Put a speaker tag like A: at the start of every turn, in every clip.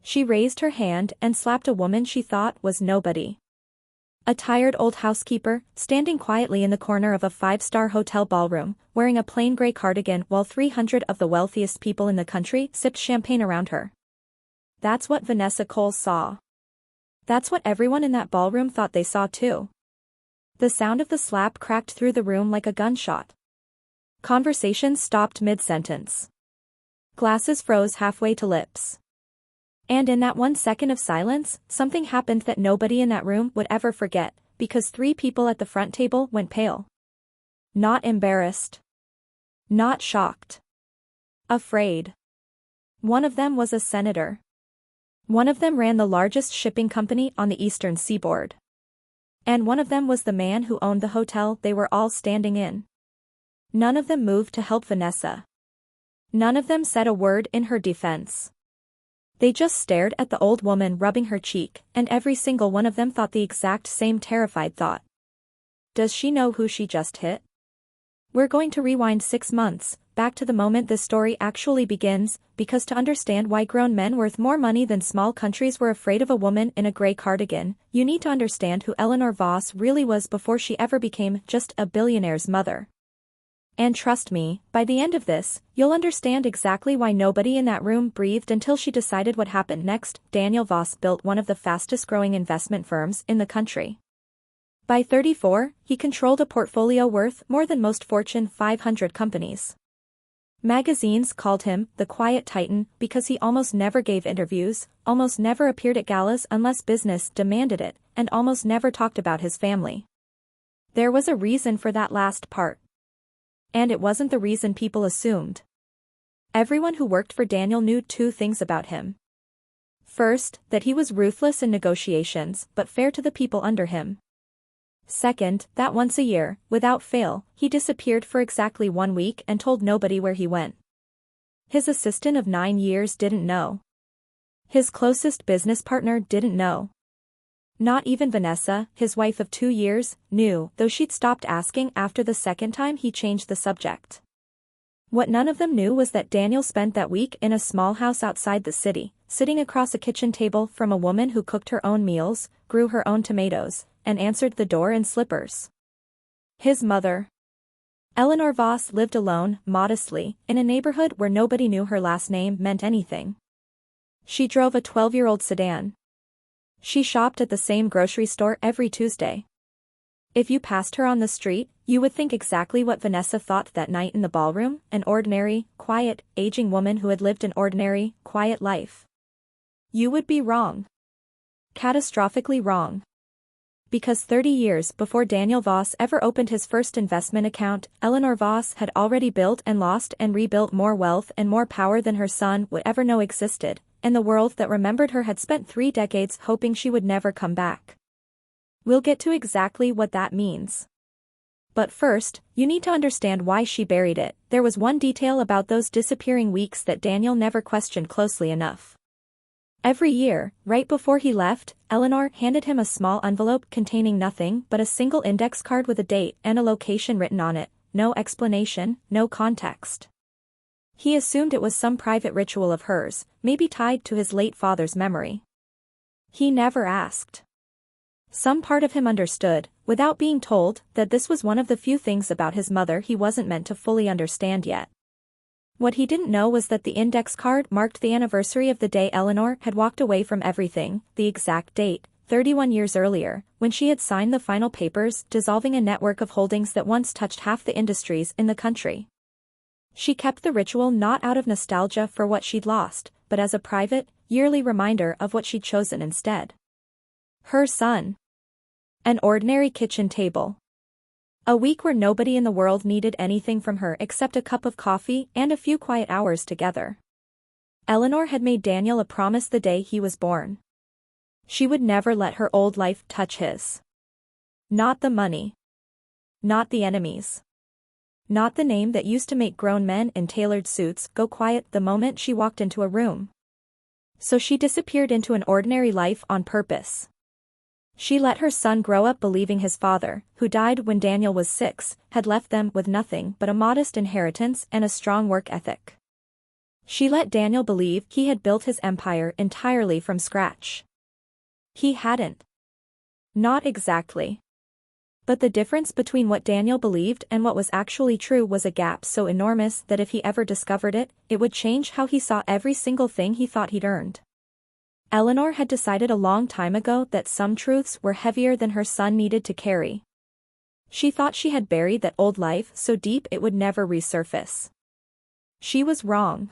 A: She raised her hand and slapped a woman she thought was nobody. A tired old housekeeper, standing quietly in the corner of a five-star hotel ballroom, wearing a plain gray cardigan while 300 of the wealthiest people in the country sipped champagne around her. That's what Vanessa Cole saw. That's what everyone in that ballroom thought they saw too. The sound of the slap cracked through the room like a gunshot. Conversations stopped mid-sentence. Glasses froze halfway to lips. And in that 1 second of silence, something happened that nobody in that room would ever forget, because 3 people at the front table went pale. Not embarrassed. Not shocked. Afraid. One of them was a senator. One of them ran the largest shipping company on the eastern seaboard. And one of them was the man who owned the hotel they were all standing in. None of them moved to help Vanessa. None of them said a word in her defense. They just stared at the old woman rubbing her cheek, and every single one of them thought the exact same terrified thought. Does she know who she just hit? We're going to rewind 6 months, back to the moment this story actually begins, because to understand why grown men worth more money than small countries were afraid of a woman in a gray cardigan, you need to understand who Eleanor Voss really was before she ever became just a billionaire's mother. And trust me, by the end of this, you'll understand exactly why nobody in that room breathed until she decided what happened next. Daniel Voss built one of the fastest-growing investment firms in the country. By 34, he controlled a portfolio worth more than most Fortune 500 companies. Magazines called him the Quiet Titan because he almost never gave interviews, almost never appeared at galas unless business demanded it, and almost never talked about his family. There was a reason for that last part. And it wasn't the reason people assumed. Everyone who worked for Daniel knew 2 things about him. First, that he was ruthless in negotiations but fair to the people under him. Second, that once a year, without fail, he disappeared for exactly 1 week and told nobody where he went. His assistant of 9 years didn't know. His closest business partner didn't know. Not even Vanessa, his wife of 2 years, knew, though she'd stopped asking after the second time he changed the subject. What none of them knew was that Daniel spent that week in a small house outside the city, sitting across a kitchen table from a woman who cooked her own meals, grew her own tomatoes, and answered the door in slippers. His mother. Eleanor Voss lived alone, modestly, in a neighborhood where nobody knew her last name meant anything. She drove a 12-year-old sedan. She shopped at the same grocery store every Tuesday. If you passed her on the street, you would think exactly what Vanessa thought that night in the ballroom, an ordinary, quiet, aging woman who had lived an ordinary, quiet life. You would be wrong. Catastrophically wrong. Because 30 years before Daniel Voss ever opened his first investment account, Eleanor Voss had already built and lost and rebuilt more wealth and more power than her son would ever know existed, and the world that remembered her had spent 3 decades hoping she would never come back. We'll get to exactly what that means. But first, you need to understand why she buried it. There was one detail about those disappearing weeks that Daniel never questioned closely enough. Every year, right before he left, Eleanor handed him a small envelope containing nothing but a single index card with a date and a location written on it, no explanation, no context. He assumed it was some private ritual of hers, maybe tied to his late father's memory. He never asked. Some part of him understood, without being told, that this was one of the few things about his mother he wasn't meant to fully understand yet. What he didn't know was that the index card marked the anniversary of the day Eleanor had walked away from everything, the exact date, 31 years earlier, when she had signed the final papers dissolving a network of holdings that once touched half the industries in the country. She kept the ritual not out of nostalgia for what she'd lost, but as a private, yearly reminder of what she'd chosen instead. Her son. An ordinary kitchen table. A week where nobody in the world needed anything from her except a cup of coffee and a few quiet hours together. Eleanor had made Daniel a promise the day he was born. She would never let her old life touch his. Not the money. Not the enemies. Not the name that used to make grown men in tailored suits go quiet the moment she walked into a room. So she disappeared into an ordinary life on purpose. She let her son grow up believing his father, who died when Daniel was 6, had left them with nothing but a modest inheritance and a strong work ethic. She let Daniel believe he had built his empire entirely from scratch. He hadn't. Not exactly. But the difference between what Daniel believed and what was actually true was a gap so enormous that if he ever discovered it, it would change how he saw every single thing he thought he'd earned. Eleanor had decided a long time ago that some truths were heavier than her son needed to carry. She thought she had buried that old life so deep it would never resurface. She was wrong.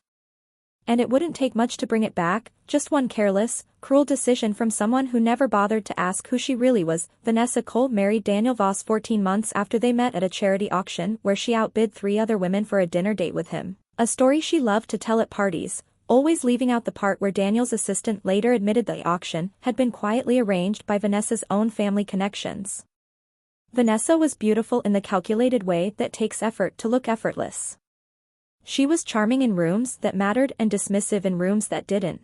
A: And it wouldn't take much to bring it back, just one careless, cruel decision from someone who never bothered to ask who she really was. Vanessa Cole married Daniel Voss 14 months after they met at a charity auction where she outbid 3 other women for a dinner date with him, a story she loved to tell at parties, always leaving out the part where Daniel's assistant later admitted the auction had been quietly arranged by Vanessa's own family connections. Vanessa was beautiful in the calculated way that takes effort to look effortless. She was charming in rooms that mattered and dismissive in rooms that didn't.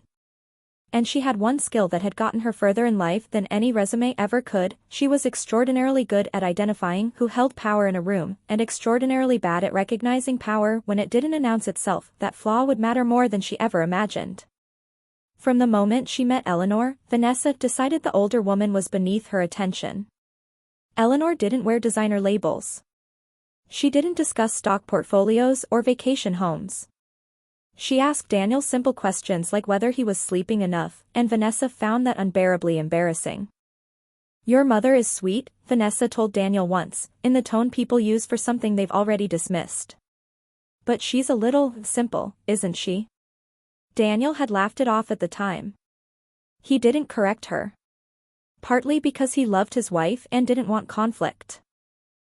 A: And she had one skill that had gotten her further in life than any resume ever could. She was extraordinarily good at identifying who held power in a room, and extraordinarily bad at recognizing power when it didn't announce itself. That flaw would matter more than she ever imagined. From the moment she met Eleanor, Vanessa decided the older woman was beneath her attention. Eleanor didn't wear designer labels. She didn't discuss stock portfolios or vacation homes. She asked Daniel simple questions like whether he was sleeping enough, and Vanessa found that unbearably embarrassing. "Your mother is sweet," Vanessa told Daniel once, in the tone people use for something they've already dismissed. "But she's a little simple, isn't she?" Daniel had laughed it off at the time. He didn't correct her. Partly because he loved his wife and didn't want conflict.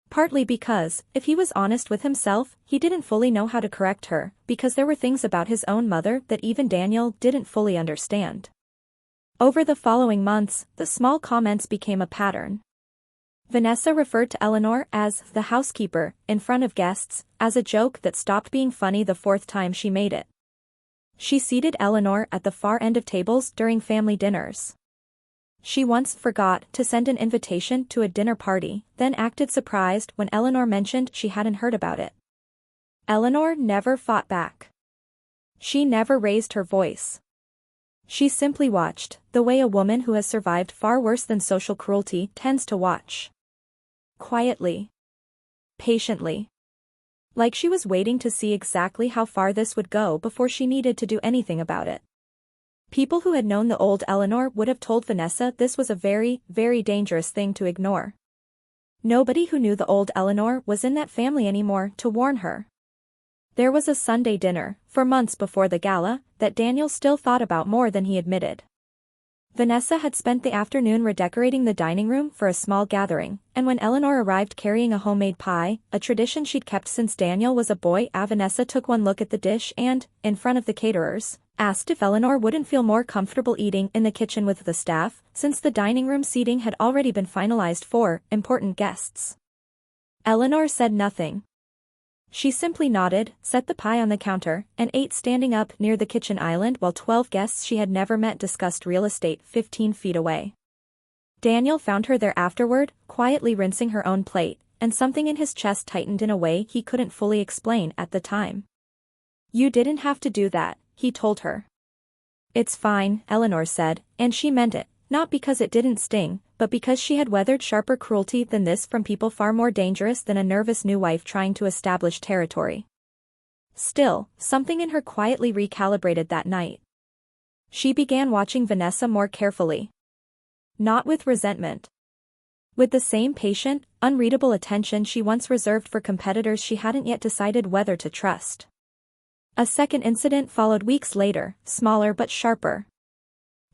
A: Partly because, if he was honest with himself, he didn't fully know how to correct her, because there were things about his own mother that even Daniel didn't fully understand. Over the following months, the small comments became a pattern. Vanessa referred to Eleanor as the housekeeper in front of guests, as a joke that stopped being funny the 4th time she made it. She seated Eleanor at the far end of tables during family dinners. She once forgot to send an invitation to a dinner party, then acted surprised when Eleanor mentioned she hadn't heard about it. Eleanor never fought back. She never raised her voice. She simply watched, the way a woman who has survived far worse than social cruelty tends to watch. Quietly. Patiently. Like she was waiting to see exactly how far this would go before she needed to do anything about it. People who had known the old Eleanor would have told Vanessa this was a very, very dangerous thing to ignore. Nobody who knew the old Eleanor was in that family anymore to warn her. There was a Sunday dinner, for months before the gala, that Daniel still thought about more than he admitted. Vanessa had spent the afternoon redecorating the dining room for a small gathering, and when Eleanor arrived carrying a homemade pie, a tradition she'd kept since Daniel was a boy, Vanessa took one look at the dish and, in front of the caterers, asked if Eleanor wouldn't feel more comfortable eating in the kitchen with the staff, since the dining room seating had already been finalized for important guests. Eleanor said nothing. She simply nodded, set the pie on the counter, and ate standing up near the kitchen island while 12 guests she had never met discussed real estate 15 feet away. Daniel found her there afterward, quietly rinsing her own plate, and something in his chest tightened in a way he couldn't fully explain at the time. "You didn't have to do that," he told her. "It's fine," Eleanor said, and she meant it, not because it didn't sting, but because she had weathered sharper cruelty than this from people far more dangerous than a nervous new wife trying to establish territory. Still, something in her quietly recalibrated that night. She began watching Vanessa more carefully. Not with resentment. With the same patient, unreadable attention she once reserved for competitors she hadn't yet decided whether to trust. A second incident followed weeks later, smaller but sharper.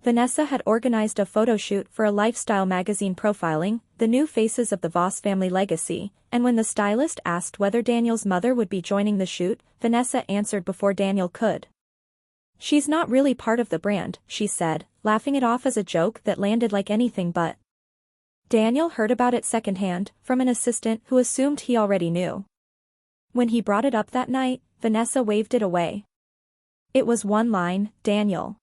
A: Vanessa had organized a photo shoot for a lifestyle magazine profiling the new faces of the Voss family legacy, and when the stylist asked whether Daniel's mother would be joining the shoot, Vanessa answered before Daniel could. "She's not really part of the brand," she said, laughing it off as a joke that landed like anything but. Daniel heard about it secondhand, from an assistant who assumed he already knew. When he brought it up that night, Vanessa waved it away. It was one line, "Daniel.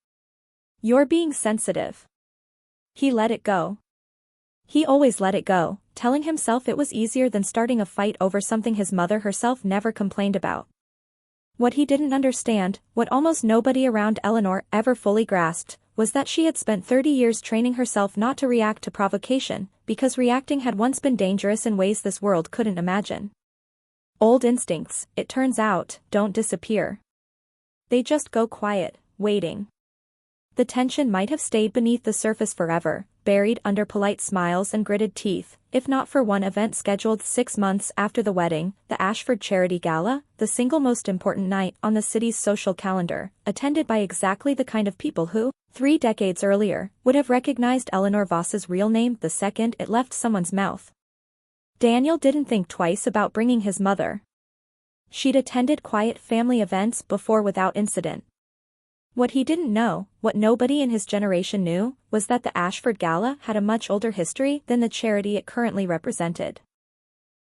A: You're being sensitive." He let it go. He always let it go, telling himself it was easier than starting a fight over something his mother herself never complained about. What he didn't understand, what almost nobody around Eleanor ever fully grasped, was that she had spent 30 years training herself not to react to provocation, because reacting had once been dangerous in ways this world couldn't imagine. Old instincts, it turns out, don't disappear. They just go quiet, waiting. The tension might have stayed beneath the surface forever, buried under polite smiles and gritted teeth, if not for one event scheduled 6 months after the wedding, the Ashford Charity Gala, the single most important night on the city's social calendar, attended by exactly the kind of people who, 3 decades earlier, would have recognized Eleanor Voss's real name the second it left someone's mouth. Daniel didn't think twice about bringing his mother. She'd attended quiet family events before without incident. What he didn't know, what nobody in his generation knew, was that the Ashford Gala had a much older history than the charity it currently represented.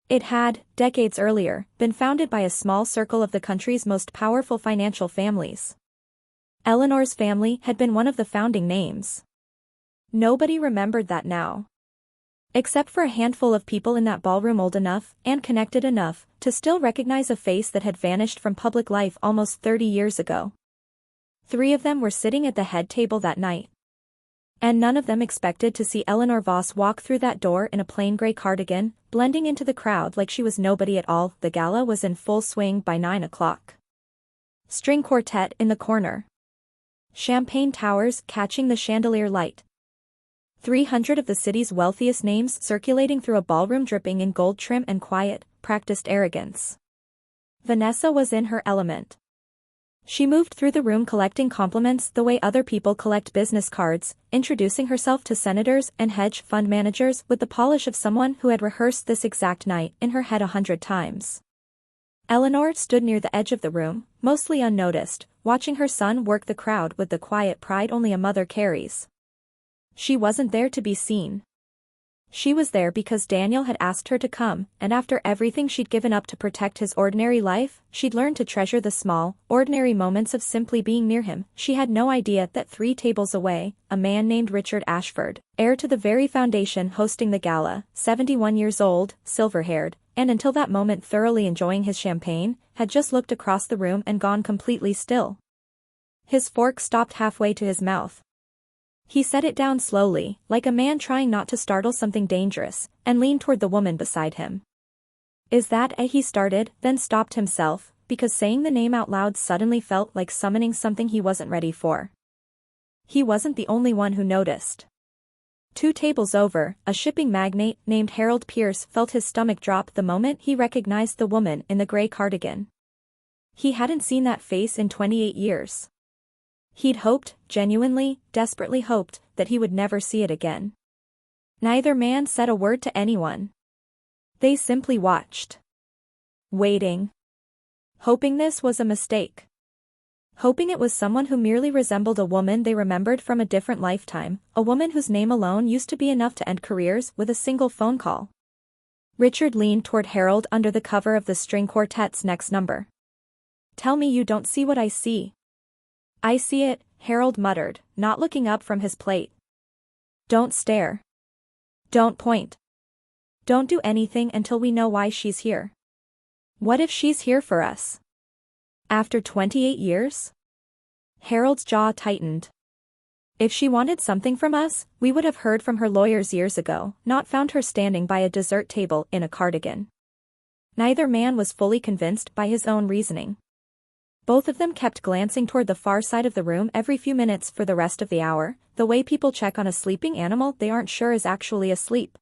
A: It had, decades earlier, been founded by a small circle of the country's most powerful financial families. Eleanor's family had been one of the founding names. Nobody remembered that now. Except for a handful of people in that ballroom old enough, and connected enough, to still recognize a face that had vanished from public life almost 30 years ago. 3 of them were sitting at the head table that night. And none of them expected to see Eleanor Voss walk through that door in a plain gray cardigan, blending into the crowd like she was nobody at all. The gala was in full swing by 9 o'clock. String quartet in the corner. Champagne towers catching the chandelier light. 300 of the city's wealthiest names circulating through a ballroom dripping in gold trim and quiet, practiced arrogance. Vanessa was in her element. She moved through the room collecting compliments the way other people collect business cards, introducing herself to senators and hedge fund managers with the polish of someone who had rehearsed this exact night in her head 100 times. Eleanor stood near the edge of the room, mostly unnoticed, watching her son work the crowd with the quiet pride only a mother carries. She wasn't there to be seen. She was there because Daniel had asked her to come, and after everything she'd given up to protect his ordinary life, she'd learned to treasure the small, ordinary moments of simply being near him. She had no idea that 3 tables away, a man named Richard Ashford, heir to the very foundation hosting the gala, 71 years old, silver-haired, and until that moment thoroughly enjoying his champagne, had just looked across the room and gone completely still. His fork stopped halfway to his mouth. He set it down slowly, like a man trying not to startle something dangerous, and leaned toward the woman beside him. "Is that a?" he started, then stopped himself, because saying the name out loud suddenly felt like summoning something he wasn't ready for. He wasn't the only one who noticed. 2 tables over, a shipping magnate named Harold Pierce felt his stomach drop the moment he recognized the woman in the gray cardigan. He hadn't seen that face in 28 years. He'd hoped, genuinely, desperately hoped, that he would never see it again. Neither man said a word to anyone. They simply watched. Waiting. Hoping this was a mistake. Hoping it was someone who merely resembled a woman they remembered from a different lifetime, a woman whose name alone used to be enough to end careers with a single phone call. Richard leaned toward Harold under the cover of the string quartet's next number. "Tell me you don't see what I see." "I see it," Harold muttered, not looking up from his plate. "Don't stare. Don't point. Don't do anything until we know why she's here." "What if she's here for us? After 28 years? Harold's jaw tightened. "If she wanted something from us, we would have heard from her lawyers years ago, not found her standing by a dessert table in a cardigan." Neither man was fully convinced by his own reasoning. Both of them kept glancing toward the far side of the room every few minutes for the rest of the hour, the way people check on a sleeping animal they aren't sure is actually asleep.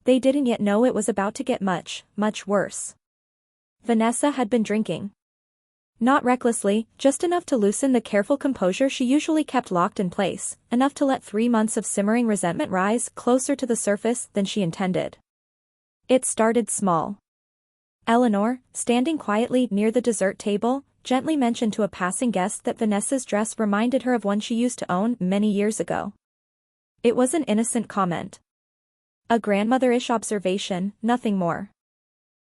A: They didn't yet know it was about to get much, much worse. Vanessa had been drinking. Not recklessly, just enough to loosen the careful composure she usually kept locked in place, enough to let 3 months of simmering resentment rise closer to the surface than she intended. It started small. Eleanor, standing quietly near the dessert table, gently mentioned to a passing guest that Vanessa's dress reminded her of one she used to own many years ago. It was an innocent comment. A grandmother-ish observation, nothing more.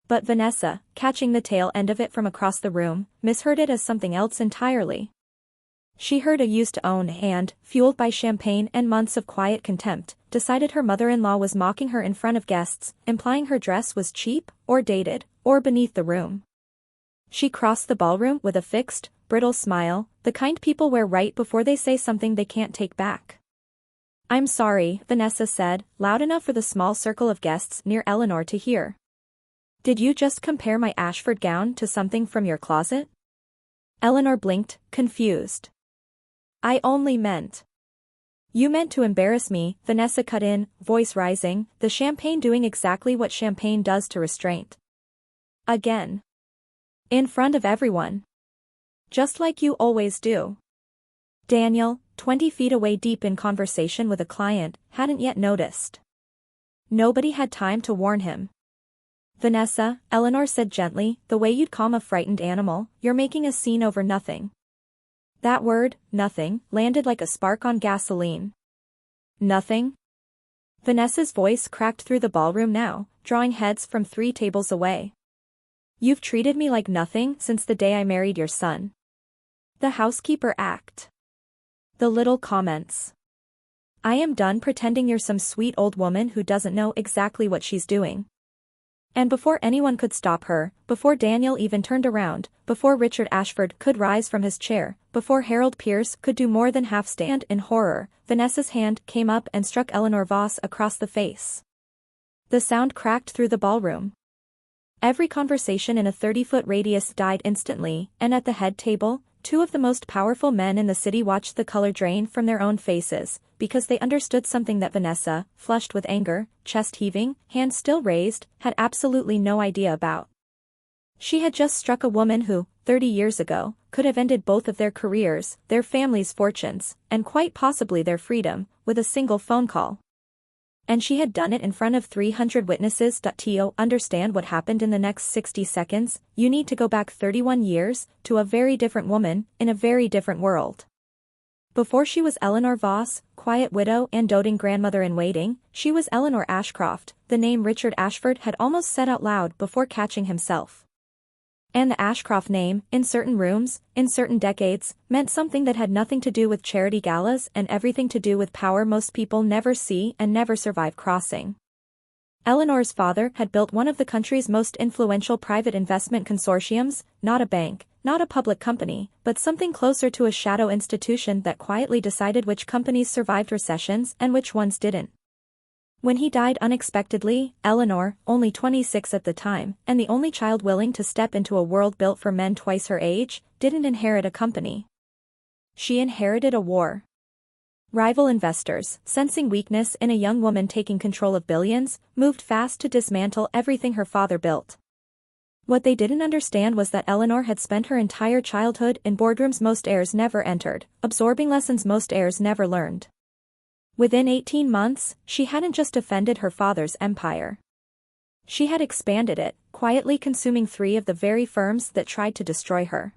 A: But Vanessa, catching the tail end of it from across the room, misheard it as something else entirely. She heard a used to own and, fueled by champagne and months of quiet contempt, decided her mother-in-law was mocking her in front of guests, implying her dress was cheap, or dated, or beneath the room. She crossed the ballroom with a fixed, brittle smile, the kind people wear right before they say something they can't take back. "I'm sorry," Vanessa said, loud enough for the small circle of guests near Eleanor to hear. "Did you just compare my Ashford gown to something from your closet?" Eleanor blinked, confused. "I only meant..." "You meant to embarrass me," Vanessa cut in, voice rising, the champagne doing exactly what champagne does to restraint. "Again. In front of everyone. Just like you always do." Daniel, 20 feet away deep in conversation with a client, hadn't yet noticed. Nobody had time to warn him. "Vanessa," Eleanor said gently, the way you'd calm a frightened animal, "you're making a scene over nothing." That word, nothing, landed like a spark on gasoline. "Nothing?" Vanessa's voice cracked through the ballroom now, drawing heads from 3 tables away. "You've treated me like nothing since the day I married your son." The housekeeper act. The little comments. "I am done pretending you're some sweet old woman who doesn't know exactly what she's doing." And before anyone could stop her, before Daniel even turned around, before Richard Ashford could rise from his chair, before Harold Pierce could do more than half stand in horror, Vanessa's hand came up and struck Eleanor Voss across the face. The sound cracked through the ballroom. Every conversation in a 30-foot radius died instantly, and at the head table, 2 of the most powerful men in the city watched the color drain from their own faces, because they understood something that Vanessa, flushed with anger, chest heaving, hands still raised, had absolutely no idea about. She had just struck a woman who, 30 years ago, could have ended both of their careers, their families' fortunes, and quite possibly their freedom, with a single phone call. And she had done it in front of 300 witnesses. To understand what happened in the next 60 seconds, you need to go back 31 years, to a very different woman, in a very different world. Before she was Eleanor Voss, quiet widow and doting grandmother-in-waiting, she was Eleanor Ashcroft, the name Richard Ashford had almost said out loud before catching himself. And the Ashcroft name, in certain rooms, in certain decades, meant something that had nothing to do with charity galas and everything to do with power most people never see and never survive crossing. Eleanor's father had built one of the country's most influential private investment consortiums, not a bank, not a public company, but something closer to a shadow institution that quietly decided which companies survived recessions and which ones didn't. When he died unexpectedly, Eleanor, only 26 at the time, and the only child willing to step into a world built for men twice her age, didn't inherit a company. She inherited a war. Rival investors, sensing weakness in a young woman taking control of billions, moved fast to dismantle everything her father built. What they didn't understand was that Eleanor had spent her entire childhood in boardrooms most heirs never entered, absorbing lessons most heirs never learned. Within 18 months, she hadn't just defended her father's empire. She had expanded it, quietly consuming 3 of the very firms that tried to destroy her.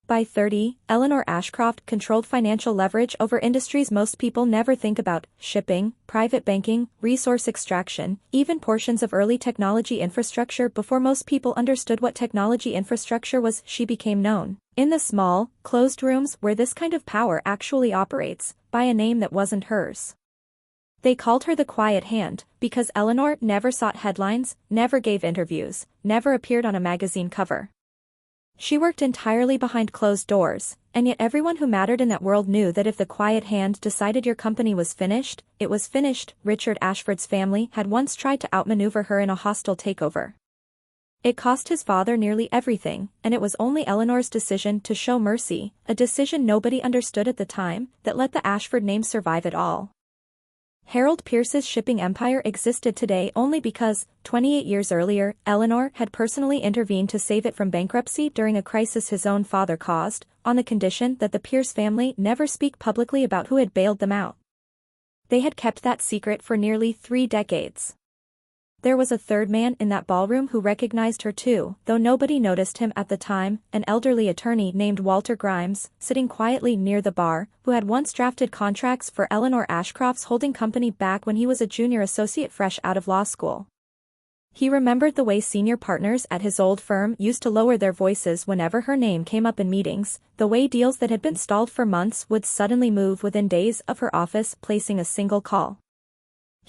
A: By 30, Eleanor Ashcroft controlled financial leverage over industries most people never think about: shipping, private banking, resource extraction, even portions of early technology infrastructure. Before most people understood what technology infrastructure was, she became known, in the small, closed rooms where this kind of power actually operates, by a name that wasn't hers. They called her the Quiet Hand, because Eleanor never sought headlines, never gave interviews, never appeared on a magazine cover. She worked entirely behind closed doors, and yet everyone who mattered in that world knew that if the Quiet Hand decided your company was finished, it was finished. Richard Ashford's family had once tried to outmaneuver her in a hostile takeover. It cost his father nearly everything, and it was only Eleanor's decision to show mercy, a decision nobody understood at the time, that let the Ashford name survive at all. Harold Pierce's shipping empire existed today only because, 28 years earlier, Eleanor had personally intervened to save it from bankruptcy during a crisis his own father caused, on the condition that the Pierce family never speak publicly about who had bailed them out. They had kept that secret for nearly 3 decades. There was a third man in that ballroom who recognized her too, though nobody noticed him at the time, an elderly attorney named Walter Grimes, sitting quietly near the bar, who had once drafted contracts for Eleanor Ashcroft's holding company back when he was a junior associate fresh out of law school. He remembered the way senior partners at his old firm used to lower their voices whenever her name came up in meetings, the way deals that had been stalled for months would suddenly move within days of her office placing a single call.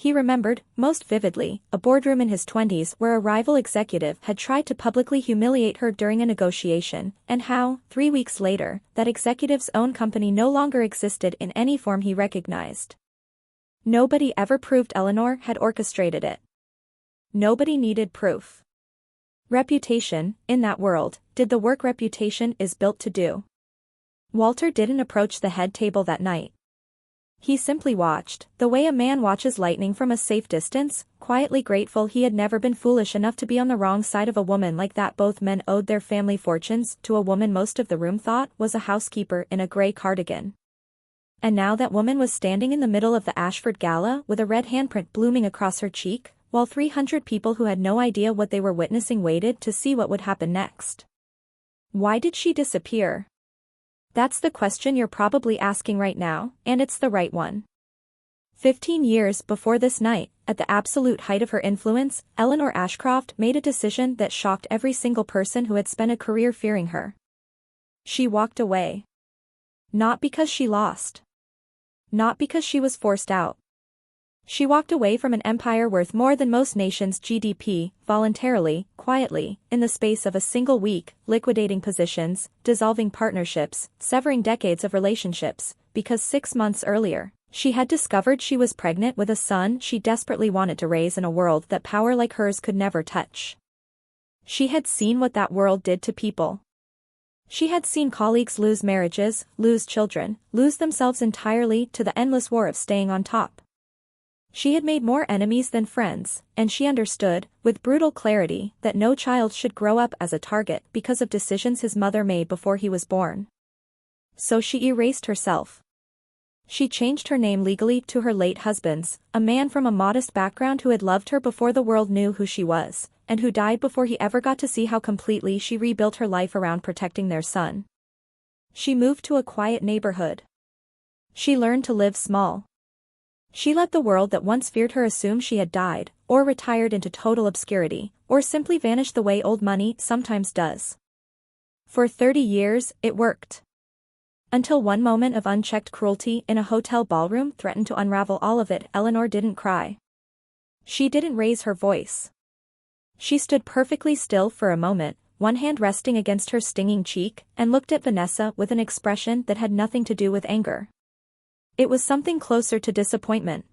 A: He remembered, most vividly, a boardroom in his 20s where a rival executive had tried to publicly humiliate her during a negotiation, and how, 3 weeks later, that executive's own company no longer existed in any form he recognized. Nobody ever proved Eleanor had orchestrated it. Nobody needed proof. Reputation, in that world, did the work reputation is built to do. Walter didn't approach the head table that night. He simply watched, the way a man watches lightning from a safe distance, quietly grateful he had never been foolish enough to be on the wrong side of a woman like that. Both men owed their family fortunes to a woman most of the room thought was a housekeeper in a gray cardigan. And now that woman was standing in the middle of the Ashford Gala with a red handprint blooming across her cheek, while 300 people who had no idea what they were witnessing waited to see what would happen next. Why did she disappear? That's the question you're probably asking right now, and it's the right one. 15 years before this night, at the absolute height of her influence, Eleanor Ashcroft made a decision that shocked every single person who had spent a career fearing her. She walked away. Not because she lost. Not because she was forced out. She walked away from an empire worth more than most nations' GDP, voluntarily, quietly, in the space of a single week, liquidating positions, dissolving partnerships, severing decades of relationships, because 6 months earlier, she had discovered she was pregnant with a son she desperately wanted to raise in a world that power like hers could never touch. She had seen what that world did to people. She had seen colleagues lose marriages, lose children, lose themselves entirely to the endless war of staying on top. She had made more enemies than friends, and she understood, with brutal clarity, that no child should grow up as a target because of decisions his mother made before he was born. So she erased herself. She changed her name legally to her late husband's, a man from a modest background who had loved her before the world knew who she was, and who died before he ever got to see how completely she rebuilt her life around protecting their son. She moved to a quiet neighborhood. She learned to live small. She let the world that once feared her assume she had died, or retired into total obscurity, or simply vanished the way old money sometimes does. For 30 years, it worked. Until one moment of unchecked cruelty in a hotel ballroom threatened to unravel all of it. Eleanor didn't cry. She didn't raise her voice. She stood perfectly still for a moment, one hand resting against her stinging cheek, and looked at Vanessa with an expression that had nothing to do with anger. It was something closer to disappointment.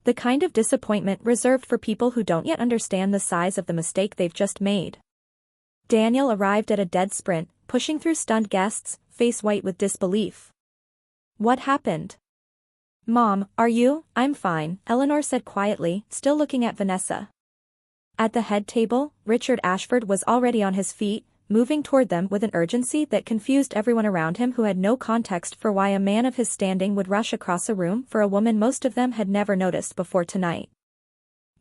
A: The kind of disappointment reserved for people who don't yet understand the size of the mistake they've just made. Daniel arrived at a dead sprint, pushing through stunned guests, face white with disbelief. What happened? Mom, are you? I'm fine, Eleanor said quietly, still looking at Vanessa. At the head table, Richard Ashford was already on his feet, moving toward them with an urgency that confused everyone around him who had no context for why a man of his standing would rush across a room for a woman most of them had never noticed before tonight.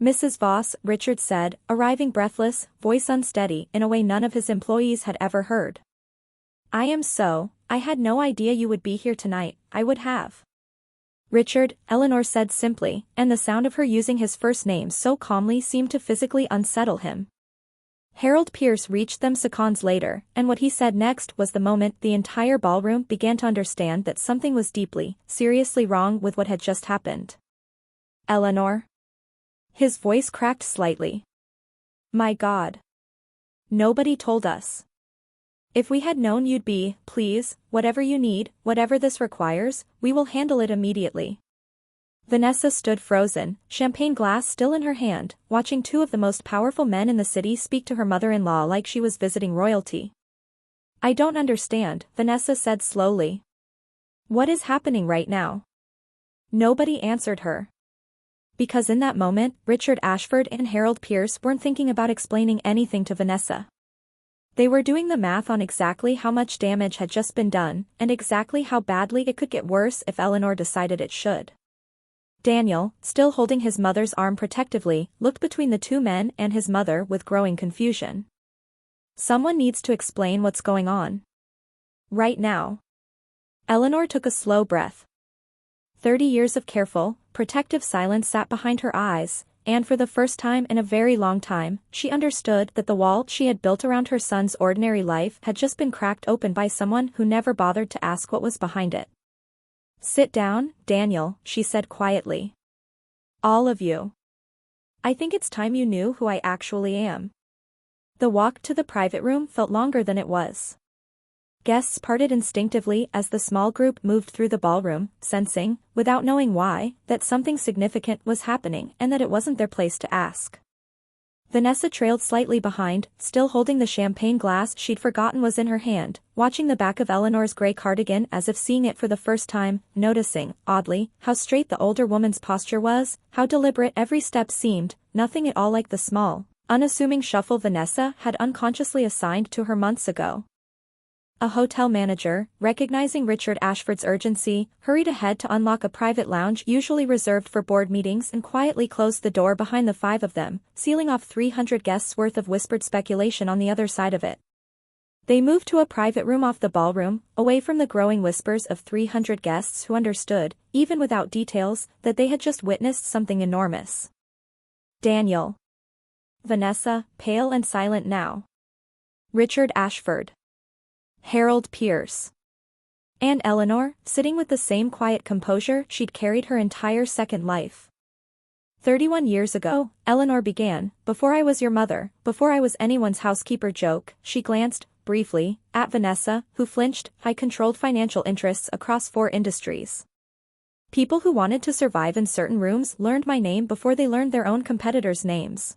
A: Mrs. Voss, Richard said, arriving breathless, voice unsteady in a way none of his employees had ever heard. I had no idea you would be here tonight. I would have. Richard, Eleanor said simply, and the sound of her using his first name so calmly seemed to physically unsettle him. Harold Pierce reached them seconds later, and what he said next was the moment the entire ballroom began to understand that something was deeply, seriously wrong with what had just happened. Eleanor? His voice cracked slightly. My God. Nobody told us. If we had known you'd be, please, whatever you need, whatever this requires, we will handle it immediately. Vanessa stood frozen, champagne glass still in her hand, watching two of the most powerful men in the city speak to her mother-in-law like she was visiting royalty. I don't understand, Vanessa said slowly. What is happening right now? Nobody answered her. Because in that moment, Richard Ashford and Harold Pierce weren't thinking about explaining anything to Vanessa. They were doing the math on exactly how much damage had just been done, and exactly how badly it could get worse if Eleanor decided it should. Daniel, still holding his mother's arm protectively, looked between the two men and his mother with growing confusion. Someone needs to explain what's going on. Right now. Eleanor took a slow breath. 30 years of careful, protective silence sat behind her eyes, and for the first time in a very long time, she understood that the wall she had built around her son's ordinary life had just been cracked open by someone who never bothered to ask what was behind it. Sit down, Daniel, she said quietly. All of you. I think it's time you knew who I actually am. The walk to the private room felt longer than it was. Guests parted instinctively as the small group moved through the ballroom, sensing, without knowing why, that something significant was happening and that it wasn't their place to ask. Vanessa trailed slightly behind, still holding the champagne glass she'd forgotten was in her hand, watching the back of Eleanor's gray cardigan as if seeing it for the first time, noticing, oddly, how straight the older woman's posture was, how deliberate every step seemed, nothing at all like the small, unassuming shuffle Vanessa had unconsciously assigned to her months ago. A hotel manager, recognizing Richard Ashford's urgency, hurried ahead to unlock a private lounge usually reserved for board meetings and quietly closed the door behind the five of them, sealing off 300 guests' worth of whispered speculation on the other side of it. They moved to a private room off the ballroom, away from the growing whispers of 300 guests who understood, even without details, that they had just witnessed something enormous. Daniel. Vanessa, pale and silent now. Richard Ashford. Harold Pierce. And Eleanor, sitting with the same quiet composure she'd carried her entire second life. 31 years ago, Eleanor began, before I was your mother, before I was anyone's housekeeper joke, she glanced, briefly, at Vanessa, who flinched. I controlled financial interests across 4 industries. People who wanted to survive in certain rooms learned my name before they learned their own competitors' names.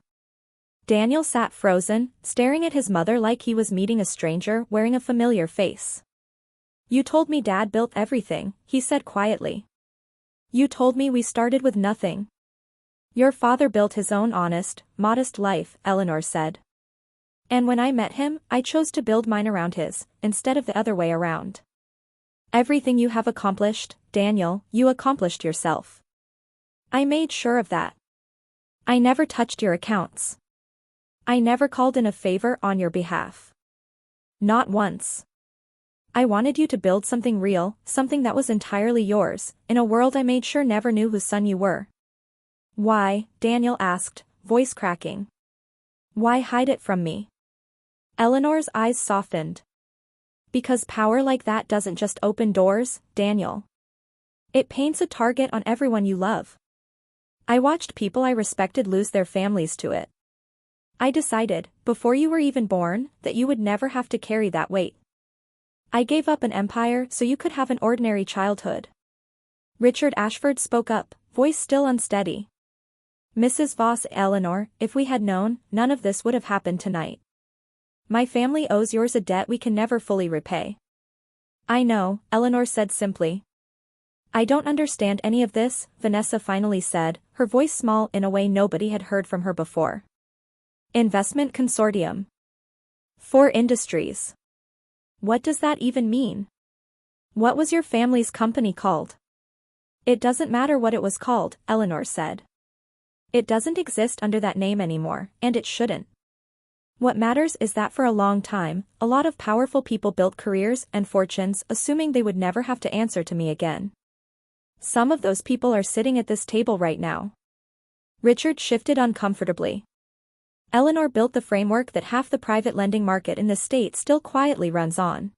A: Daniel sat frozen, staring at his mother like he was meeting a stranger wearing a familiar face. You told me Dad built everything, he said quietly. You told me we started with nothing. Your father built his own honest, modest life, Eleanor said. And when I met him, I chose to build mine around his, instead of the other way around. Everything you have accomplished, Daniel, you accomplished yourself. I made sure of that. I never touched your accounts. I never called in a favor on your behalf. Not once. I wanted you to build something real, something that was entirely yours, in a world I made sure never knew whose son you were. Why? Daniel asked, voice cracking. Why hide it from me? Eleanor's eyes softened. Because power like that doesn't just open doors, Daniel. It paints a target on everyone you love. I watched people I respected lose their families to it. I decided, before you were even born, that you would never have to carry that weight. I gave up an empire so you could have an ordinary childhood. Richard Ashford spoke up, voice still unsteady. Mrs. Voss, Eleanor, if we had known, none of this would have happened tonight. My family owes yours a debt we can never fully repay. I know, Eleanor said simply. I don't understand any of this, Vanessa finally said, her voice small in a way nobody had heard from her before. Investment consortium. 4 industries. What does that even mean? What was your family's company called? It doesn't matter what it was called, Eleanor said. It doesn't exist under that name anymore, and it shouldn't. What matters is that for a long time, a lot of powerful people built careers and fortunes assuming they would never have to answer to me again. Some of those people are sitting at this table right now. Richard shifted uncomfortably. Eleanor built the framework that half the private lending market in the state still quietly runs on.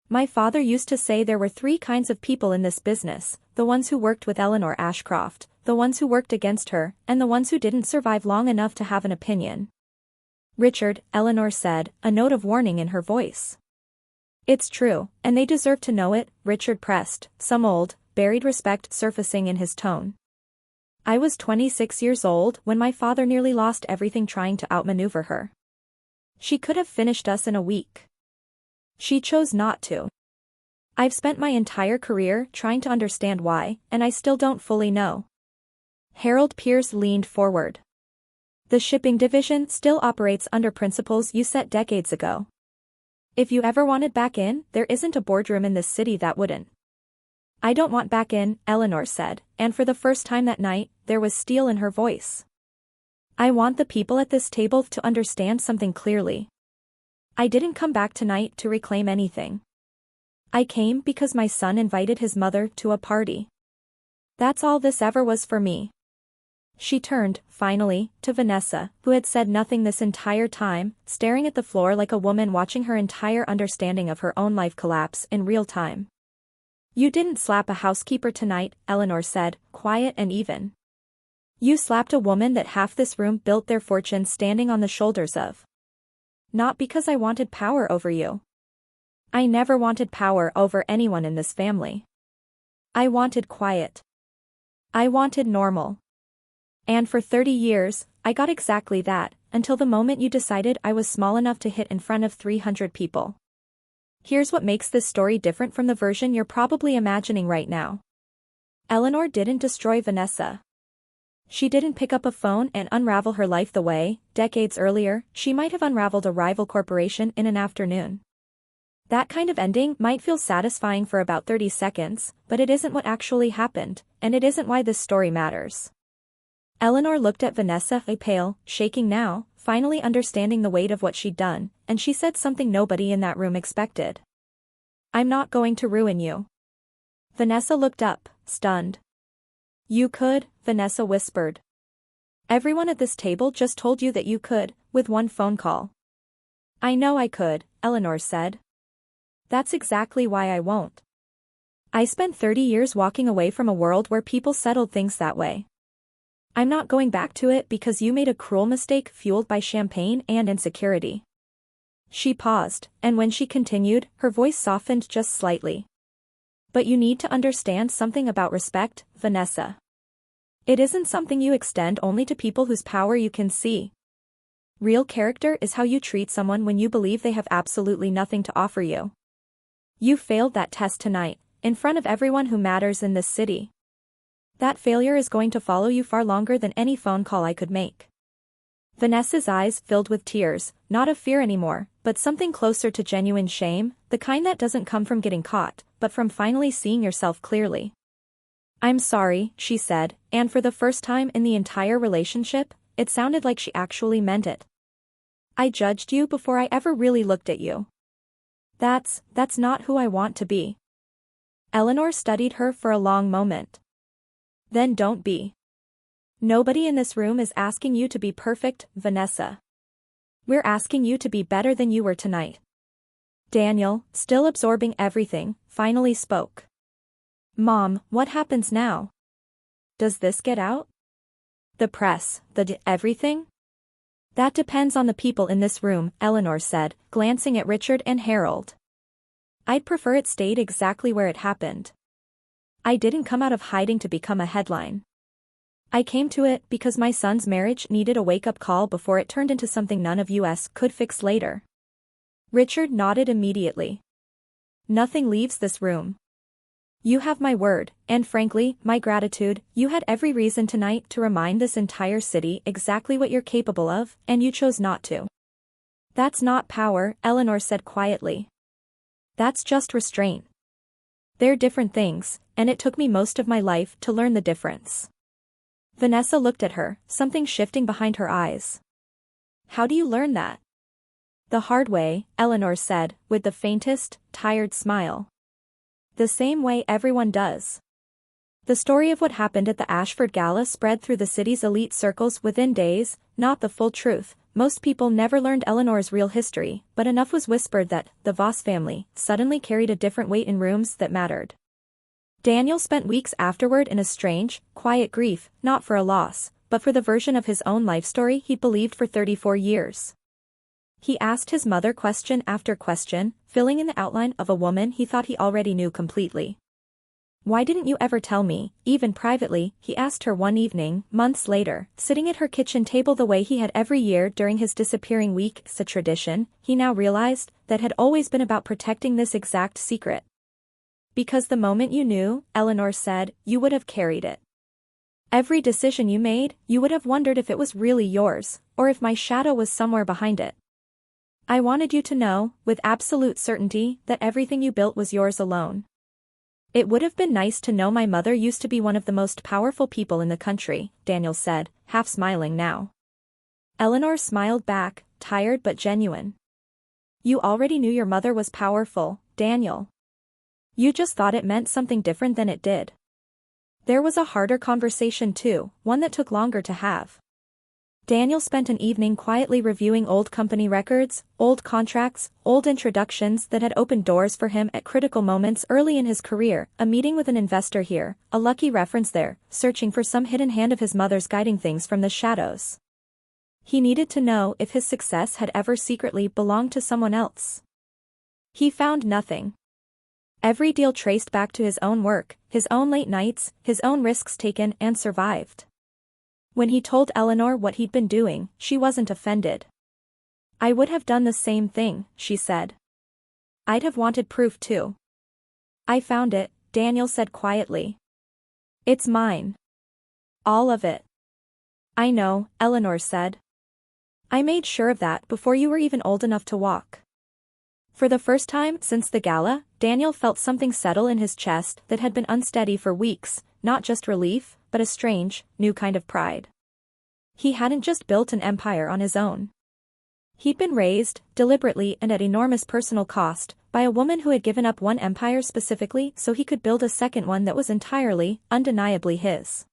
A: My father used to say there were 3 kinds of people in this business, the ones who worked with Eleanor Ashcroft, the ones who worked against her, and the ones who didn't survive long enough to have an opinion. Richard, Eleanor said, a note of warning in her voice. It's true, and they deserve to know it, Richard pressed, some old, buried respect surfacing in his tone. I was 26 years old when my father nearly lost everything trying to outmaneuver her. She could have finished us in a week. She chose not to. I've spent my entire career trying to understand why, and I still don't fully know. Harold Pierce leaned forward. The shipping division still operates under principles you set decades ago. If you ever wanted back in, there isn't a boardroom in this city that wouldn't. I don't want back in, Eleanor said, and for the first time that night, there was steel in her voice. I want the people at this table to understand something clearly. I didn't come back tonight to reclaim anything. I came because my son invited his mother to a party. That's all this ever was for me. She turned, finally, to Vanessa, who had said nothing this entire time, staring at the floor like a woman watching her entire understanding of her own life collapse in real time. You didn't slap a housekeeper tonight, Eleanor said, quiet and even. You slapped a woman that half this room built their fortune standing on the shoulders of. Not because I wanted power over you. I never wanted power over anyone in this family. I wanted quiet. I wanted normal. And for 30 years, I got exactly that, until the moment you decided I was small enough to hit in front of 300 people. Here's what makes this story different from the version you're probably imagining right now. Eleanor didn't destroy Vanessa. She didn't pick up a phone and unravel her life the way, decades earlier, she might have unraveled a rival corporation in an afternoon. That kind of ending might feel satisfying for about 30 seconds, but it isn't what actually happened, and it isn't why this story matters. Eleanor looked at Vanessa, pale, shaking now, finally understanding the weight of what she'd done, and she said something nobody in that room expected. I'm not going to ruin you. Vanessa looked up, stunned. You could, Vanessa whispered. Everyone at this table just told you that you could, with one phone call. I know I could, Eleanor said. That's exactly why I won't. I spent 30 years walking away from a world where people settled things that way. I'm not going back to it because you made a cruel mistake fueled by champagne and insecurity. She paused, and when she continued, her voice softened just slightly. But you need to understand something about respect, Vanessa. It isn't something you extend only to people whose power you can see. Real character is how you treat someone when you believe they have absolutely nothing to offer you. You failed that test tonight, in front of everyone who matters in this city. That failure is going to follow you far longer than any phone call I could make. Vanessa's eyes filled with tears, not of fear anymore, but something closer to genuine shame, the kind that doesn't come from getting caught, but from finally seeing yourself clearly. I'm sorry, she said, and for the first time in the entire relationship, it sounded like she actually meant it. I judged you before I ever really looked at you. That's not who I want to be. Eleanor studied her for a long moment. Then don't be. Nobody in this room is asking you to be perfect, Vanessa. We're asking you to be better than you were tonight. Daniel, still absorbing everything, finally spoke. Mom, what happens now? Does this get out? The press, everything? That depends on the people in this room, Eleanor said, glancing at Richard and Harold. I'd prefer it stayed exactly where it happened. I didn't come out of hiding to become a headline. I came to it because my son's marriage needed a wake-up call before it turned into something none of us could fix later. Richard nodded immediately. Nothing leaves this room. You have my word, and frankly, my gratitude. You had every reason tonight to remind this entire city exactly what you're capable of, and you chose not to. That's not power, Eleanor said quietly. That's just restraint. They're different things, and it took me most of my life to learn the difference. Vanessa looked at her, something shifting behind her eyes. How do you learn that? The hard way, Eleanor said, with the faintest, tired smile. The same way everyone does. The story of what happened at the Ashford Gala spread through the city's elite circles within days, not the full truth. Most people never learned Eleanor's real history, but enough was whispered that the Voss family suddenly carried a different weight in rooms that mattered. Daniel spent weeks afterward in a strange, quiet grief, not for a loss, but for the version of his own life story he'd believed for 34 years. He asked his mother question after question, filling in the outline of a woman he thought he already knew completely. Why didn't you ever tell me, even privately, he asked her one evening, months later, sitting at her kitchen table the way he had every year during his disappearing week. A tradition, he now realized, that had always been about protecting this exact secret. Because the moment you knew, Eleanor said, you would have carried it. Every decision you made, you would have wondered if it was really yours, or if my shadow was somewhere behind it. I wanted you to know, with absolute certainty, that everything you built was yours alone. It would have been nice to know my mother used to be one of the most powerful people in the country, Daniel said, half smiling now. Eleanor smiled back, tired but genuine. You already knew your mother was powerful, Daniel. You just thought it meant something different than it did. There was a harder conversation too, one that took longer to have. Daniel spent an evening quietly reviewing old company records, old contracts, old introductions that had opened doors for him at critical moments early in his career, a meeting with an investor here, a lucky reference there, searching for some hidden hand of his mother's guiding things from the shadows. He needed to know if his success had ever secretly belonged to someone else. He found nothing. Every deal traced back to his own work, his own late nights, his own risks taken and survived. When he told Eleanor what he'd been doing, she wasn't offended. "I would have done the same thing," she said. "I'd have wanted proof too." "I found it," Daniel said quietly. "It's mine. All of it." "I know," Eleanor said. "I made sure of that before you were even old enough to walk." For the first time since the gala, Daniel felt something settle in his chest that had been unsteady for weeks, not just relief, but a strange, new kind of pride. He hadn't just built an empire on his own. He'd been raised, deliberately and at enormous personal cost, by a woman who had given up one empire specifically so he could build a second one that was entirely, undeniably his.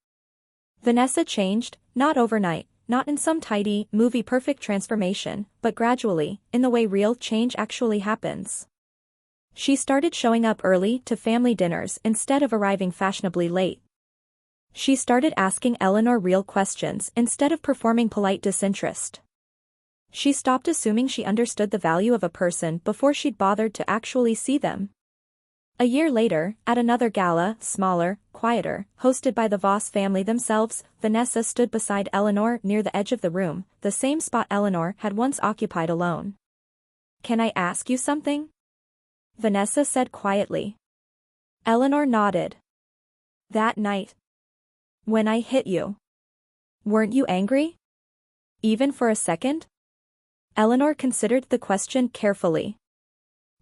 A: Vanessa changed, not overnight, not in some tidy, movie-perfect transformation, but gradually, in the way real change actually happens. She started showing up early to family dinners instead of arriving fashionably late. She started asking Eleanor real questions instead of performing polite disinterest. She stopped assuming she understood the value of a person before she'd bothered to actually see them. A year later, at another gala, smaller, quieter, hosted by the Voss family themselves, Vanessa stood beside Eleanor near the edge of the room, the same spot Eleanor had once occupied alone. "Can I ask you something?" Vanessa said quietly. Eleanor nodded. "That night, when I hit you, weren't you angry? Even for a second?" Eleanor considered the question carefully.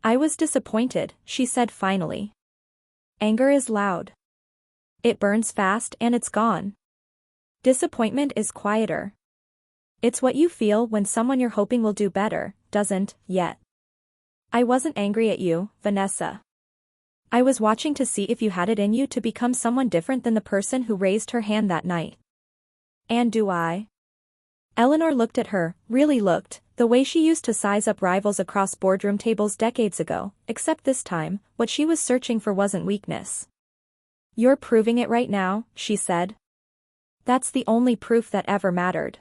A: "I was disappointed," she said finally. "Anger is loud. It burns fast and it's gone. Disappointment is quieter. It's what you feel when someone you're hoping will do better, doesn't, yet. I wasn't angry at you, Vanessa. I was watching to see if you had it in you to become someone different than the person who raised her hand that night." "And do I?" Eleanor looked at her, really looked, the way she used to size up rivals across boardroom tables decades ago, except this time, what she was searching for wasn't weakness. "You're proving it right now," she said. "That's the only proof that ever mattered."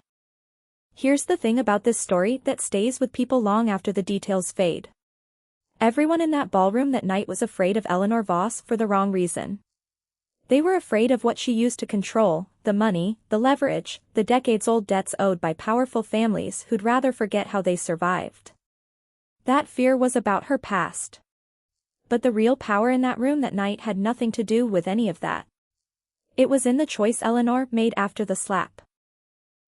A: Here's the thing about this story that stays with people long after the details fade. Everyone in that ballroom that night was afraid of Eleanor Voss for the wrong reason. They were afraid of what she used to control, the money, the leverage, the decades-old debts owed by powerful families who'd rather forget how they survived. That fear was about her past. But the real power in that room that night had nothing to do with any of that. It was in the choice Eleanor made after the slap.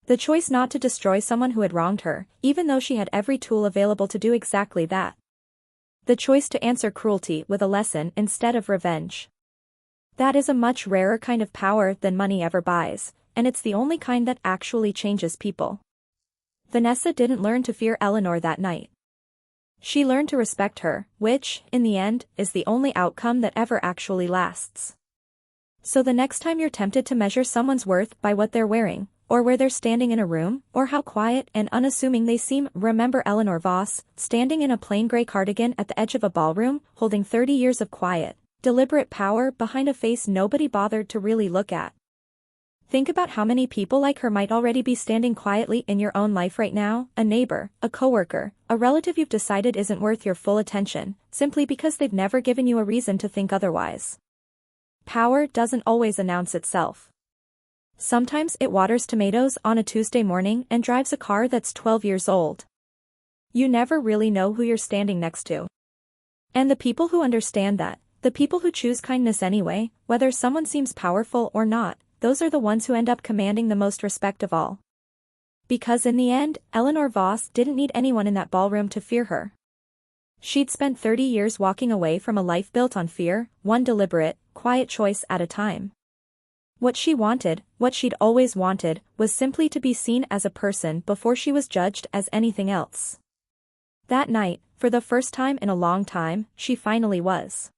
A: The choice not to destroy someone who had wronged her, even though she had every tool available to do exactly that. The choice to answer cruelty with a lesson instead of revenge. That is a much rarer kind of power than money ever buys, and it's the only kind that actually changes people. Vanessa didn't learn to fear Eleanor that night. She learned to respect her, which, in the end, is the only outcome that ever actually lasts. So the next time you're tempted to measure someone's worth by what they're wearing, or where they're standing in a room, or how quiet and unassuming they seem, remember Eleanor Voss, standing in a plain gray cardigan at the edge of a ballroom, holding 30 years of quiet, deliberate power behind a face nobody bothered to really look at. Think about how many people like her might already be standing quietly in your own life right now, a neighbor, a coworker, a relative you've decided isn't worth your full attention, simply because they've never given you a reason to think otherwise. Power doesn't always announce itself. Sometimes it waters tomatoes on a Tuesday morning and drives a car that's 12 years old. You never really know who you're standing next to. And the people who understand that, the people who choose kindness anyway, whether someone seems powerful or not, those are the ones who end up commanding the most respect of all. Because in the end, Eleanor Voss didn't need anyone in that ballroom to fear her. She'd spent 30 years walking away from a life built on fear, one deliberate, quiet choice at a time. What she wanted, what she'd always wanted, was simply to be seen as a person before she was judged as anything else. That night, for the first time in a long time, she finally was.